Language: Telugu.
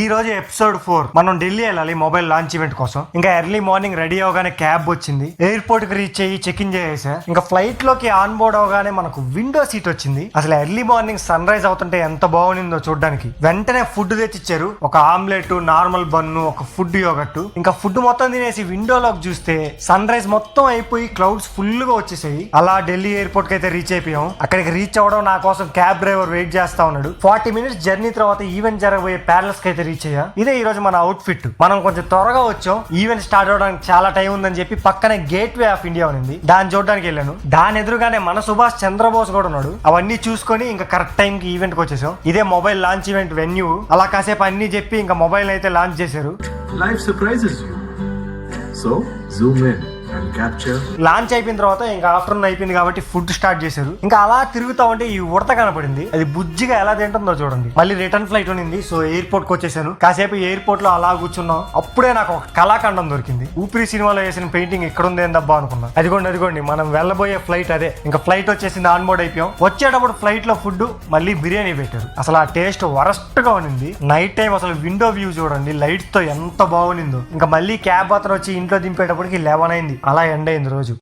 ఈ రోజు ఎపిసోడ్ 4 మనం ఢిల్లీ వెళ్ళాలి మొబైల్ లాంచ్ ఈవెంట్ కోసం. ఇంకా ఎర్లీ మార్నింగ్ రెడీ అవగానే క్యాబ్ వచ్చింది, ఎయిర్పోర్ట్ కి రీచ్ అయ్యి చెక్ ఇన్ చేసా. ఇంకా ఫ్లైట్ లోకి ఆన్ బోర్డ్ అవగానే మనకు విండో సీట్ వచ్చింది. అసలు ఎర్లీ మార్నింగ్ సన్ రైజ్ అవుతుంటే ఎంత బాగుందో చూడడానికి. వెంటనే ఫుడ్ తెచ్చిచ్చారు, ఒక ఆమ్లెట్, నార్మల్ బన్ను, ఒక ఫుడ్ యోగట్. ఇంకా ఫుడ్ మొత్తం తినేసి విండోలోకి చూస్తే సన్ రైజ్ మొత్తం అయిపోయి క్లౌడ్స్ ఫుల్ గా వచ్చేసాయి. అలా ఢిల్లీ ఎయిర్పోర్ట్ కి అయితే రీచ్ అయిపోయాం. అక్కడికి రీచ్ అవ్వడం నా కోసం క్యాబ్ డ్రైవర్ వెయిట్ చేస్తా ఉన్నాడు. 40 మినిట్స్ జర్నీ తర్వాత ఈవెంట్ జరగబోయే ప్యాలెస్ కి అయితే రీచ్ అయ్యా. ఇదే ఈ రోజు మన అవుట్ ఫిట్. మనం కొంచెం త్వరగా వచ్చాం, ఈవెంట్ స్టార్ట్ అవడానికి చాలా టైం ఉందని చెప్పి పక్కనే గేట్ వే ఆఫ్ ఇండియా ఉంది, దాన్ని చూడడానికి వెళ్ళాను. దాని ఎదురుగానే మన సుభాష్ చంద్రబోస్ కూడా ఉన్నాడు. అవన్నీ చూసుకొని ఇంకా కరెక్ట్ టైం కి ఈవెంట్ కి వచ్చేసాం. ఇదే మొబైల్ లాంచ్ ఈవెంట్ వెన్యూ. అలా కాసేపు అన్ని చెప్పి ఇంకా మొబైల్ అయితే లాంచ్ చేశారు. Life surprises you. So, zoom in and capture. Launch అయిపోయిన తర్వాత ఇంకా ఆఫ్టర్నూన్ అయిపోయింది కాబట్టి ఫుడ్ స్టార్ట్ చేశారు. ఇంకా అలా తిరుగుతా ఉంటే ఈ ఉడత కనపడింది. అది బుజ్జిగా ఎలా తింటుందో చూడండి. మళ్ళీ రిటర్న్ ఫ్లైట్ ఉంది, సో ఎయిర్పోర్ట్ కి వచ్చేసాను. కాసేపు ఎయిర్పోర్ట్ లో అలా కూర్చున్నాం. అప్పుడే నాకు ఒక కళాఖండం దొరికింది. ఊపిరి సినిమాలో వేసిన పెయింటింగ్ ఇక్కడ ఉంది ఏందబ్బా అనుకున్నా. అదిగోండి మనం వెళ్ళబోయే ఫ్లైట్ అదే. ఇంకా ఫ్లైట్ వచ్చేసింది, ఆన్ బోర్డ్ అయిపోయాం. వచ్చేటప్పుడు ఫ్లైట్ లో ఫుడ్ మళ్ళీ బిర్యానీ పెట్టారు. అసలు ఆ టేస్ట్ వరస్ట్ గా ఉంది. నైట్ టైం అసలు విండో వ్యూ చూడండి, లైట్ తో ఎంత బాగుందో. ఇంకా మళ్ళీ క్యాబ్ అతను వచ్చి ఇంట్లో దింపేటప్పటికి 11 అయింది. అలా ఎండ్ అయింది రోజు.